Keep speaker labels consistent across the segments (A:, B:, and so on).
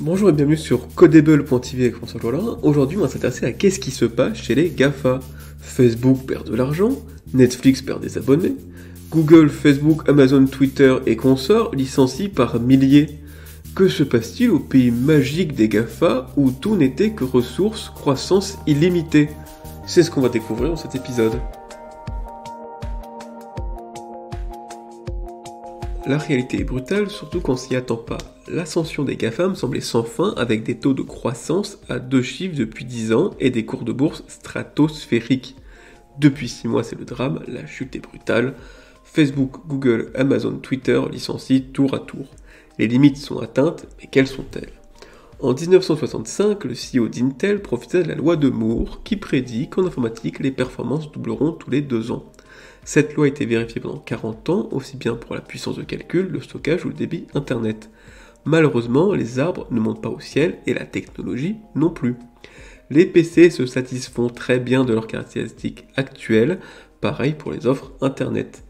A: Bonjour et bienvenue sur Codable.tv avec François Jolin. Aujourd'hui, on va s'intéresser à qu'est-ce qui se passe chez les GAFA. Facebook perd de l'argent, Netflix perd des abonnés, Google, Facebook, Amazon, Twitter et consorts licencient par milliers. Que se passe-t-il au pays magique des GAFA où tout n'était que ressources, croissance illimitée? C'est ce qu'on va découvrir dans cet épisode. La réalité est brutale, surtout quand on s'y attend pas. L'ascension des GAFAM semblait sans fin avec des taux de croissance à 2 chiffres depuis 10 ans et des cours de bourse stratosphériques. Depuis 6 mois, c'est le drame, la chute est brutale. Facebook, Google, Amazon, Twitter licencient tour à tour. Les limites sont atteintes, mais quelles sont-elles? En 1965, le CEO d'Intel profitait de la loi de Moore qui prédit qu'en informatique, les performances doubleront tous les 2 ans. Cette loi a été vérifiée pendant 40 ans, aussi bien pour la puissance de calcul, le stockage ou le débit internet. Malheureusement, les arbres ne montent pas au ciel et la technologie non plus. Les PC se satisfont très bien de leurs caractéristiques actuelles, pareil pour les offres internet.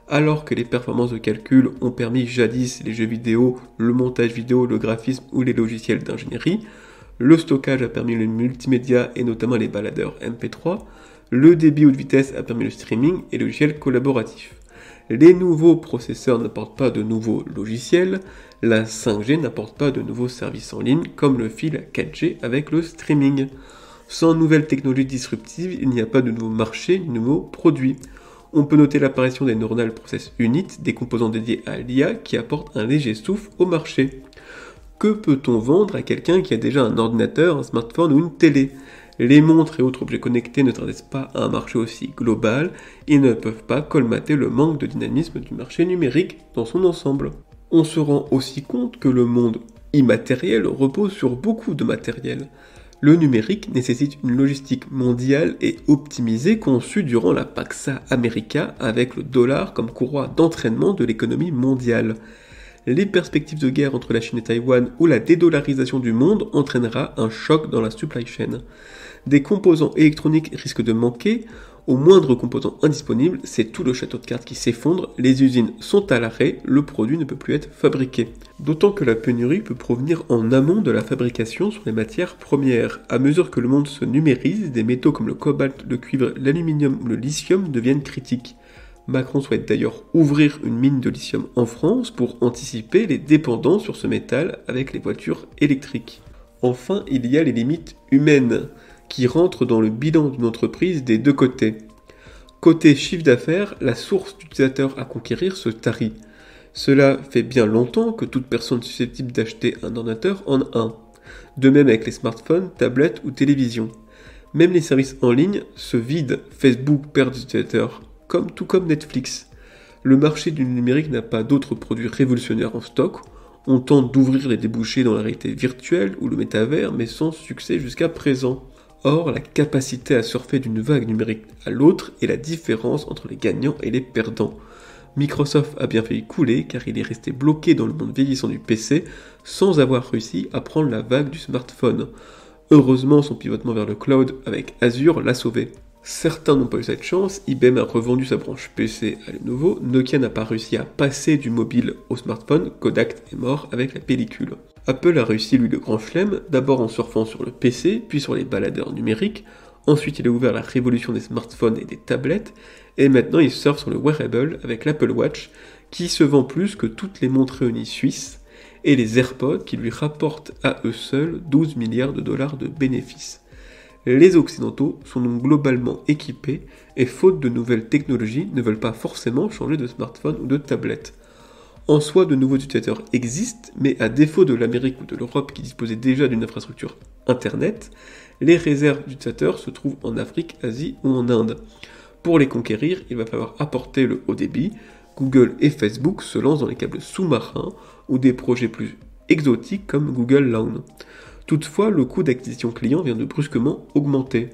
A: Alors que les performances de calcul ont permis jadis les jeux vidéo, le montage vidéo, le graphisme ou les logiciels d'ingénierie, le stockage a permis le multimédia et notamment les baladeurs MP3, le débit haute vitesse a permis le streaming et le logiciel collaboratif. Les nouveaux processeurs n'apportent pas de nouveaux logiciels, la 5G n'apporte pas de nouveaux services en ligne comme le fil 4G avec le streaming. Sans nouvelles technologies disruptives, il n'y a pas de nouveaux marchés ni de nouveaux produits. On peut noter l'apparition des neuronal process units, des composants dédiés à l'IA qui apportent un léger souffle au marché. Que peut-on vendre à quelqu'un qui a déjà un ordinateur, un smartphone ou une télé? Les montres et autres objets connectés ne s'adressent pas à un marché aussi global, ils ne peuvent pas colmater le manque de dynamisme du marché numérique dans son ensemble. On se rend aussi compte que le monde immatériel repose sur beaucoup de matériel. Le numérique nécessite une logistique mondiale et optimisée conçue durant la Pax America avec le dollar comme courroie d'entraînement de l'économie mondiale. Les perspectives de guerre entre la Chine et Taïwan ou la dédollarisation du monde entraînera un choc dans la supply chain. Des composants électroniques risquent de manquer, au moindre composant indisponible, c'est tout le château de cartes qui s'effondre, les usines sont à l'arrêt, le produit ne peut plus être fabriqué. D'autant que la pénurie peut provenir en amont de la fabrication sur les matières premières. À mesure que le monde se numérise, des métaux comme le cobalt, le cuivre, l'aluminium ou le lithium deviennent critiques. Macron souhaite d'ailleurs ouvrir une mine de lithium en France pour anticiper les dépendances sur ce métal avec les voitures électriques. Enfin, il y a les limites humaines qui rentrent dans le bilan d'une entreprise des deux côtés. Côté chiffre d'affaires, la source d'utilisateurs à conquérir se tarit. Cela fait bien longtemps que toute personne susceptible d'acheter un ordinateur en a un. De même avec les smartphones, tablettes ou télévisions. Même les services en ligne se vident, Facebook perd des utilisateurs. Tout comme Netflix. Le marché du numérique n'a pas d'autres produits révolutionnaires en stock. On tente d'ouvrir les débouchés dans la réalité virtuelle ou le métavers, mais sans succès jusqu'à présent. Or, la capacité à surfer d'une vague numérique à l'autre est la différence entre les gagnants et les perdants. Microsoft a bien failli couler car il est resté bloqué dans le monde vieillissant du PC sans avoir réussi à prendre la vague du smartphone. Heureusement, son pivotement vers le cloud avec Azure l'a sauvé. Certains n'ont pas eu cette chance, IBM a revendu sa branche PC à Lenovo, Nokia n'a pas réussi à passer du mobile au smartphone, Kodak est mort avec la pellicule. Apple a réussi lui le grand chelem, d'abord en surfant sur le PC, puis sur les baladeurs numériques, ensuite il a ouvert la révolution des smartphones et des tablettes, et maintenant il surfe sur le wearable avec l'Apple Watch, qui se vend plus que toutes les montres réunies suisses, et les AirPods qui lui rapportent à eux seuls 12 milliards de dollars de bénéfices. Les Occidentaux sont donc globalement équipés et faute de nouvelles technologies ne veulent pas forcément changer de smartphone ou de tablette. En soi, de nouveaux utilisateurs existent, mais à défaut de l'Amérique ou de l'Europe qui disposaient déjà d'une infrastructure Internet, les réserves d'utilisateurs se trouvent en Afrique, Asie ou en Inde. Pour les conquérir, il va falloir apporter le haut débit. Google et Facebook se lancent dans les câbles sous-marins ou des projets plus exotiques comme Google Lawn. Toutefois, le coût d'acquisition client vient de brusquement augmenter.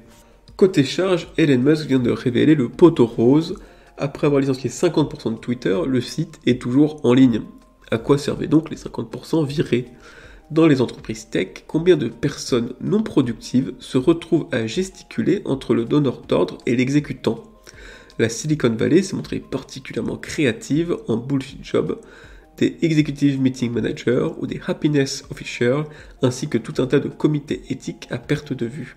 A: Côté charge, Elon Musk vient de révéler le poteau rose. Après avoir licencié 50% de Twitter, le site est toujours en ligne. À quoi servaient donc les 50% virés? Dans les entreprises tech, combien de personnes non productives se retrouvent à gesticuler entre le donneur d'ordre et l'exécutant? La Silicon Valley s'est montrée particulièrement créative en bullshit job. des Executive Meeting Managers ou des Happiness Officers, ainsi que tout un tas de comités éthiques à perte de vue.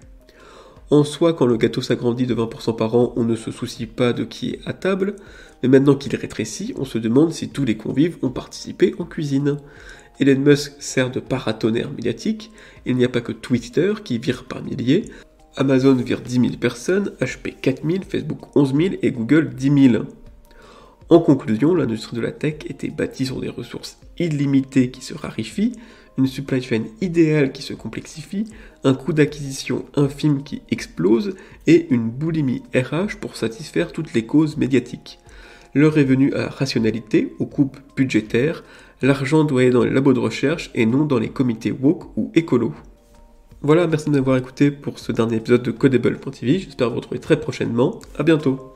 A: En soi, quand le gâteau s'agrandit de 20% par an, on ne se soucie pas de qui est à table, mais maintenant qu'il rétrécit, on se demande si tous les convives ont participé en cuisine. Elon Musk sert de paratonnerre médiatique, il n'y a pas que Twitter qui vire par milliers, Amazon vire 10 000 personnes, HP 4 000, Facebook 11 000 et Google 10 000. En conclusion, l'industrie de la tech était bâtie sur des ressources illimitées qui se raréfient, une supply chain idéale qui se complexifie, un coût d'acquisition infime qui explose et une boulimie RH pour satisfaire toutes les causes médiatiques. L'heure est venue à la rationalité, aux coupes budgétaires, l'argent doit aller dans les labos de recherche et non dans les comités woke ou écolo. Voilà, merci de m'avoir écouté pour ce dernier épisode de Codable.tv, j'espère vous retrouver très prochainement, à bientôt.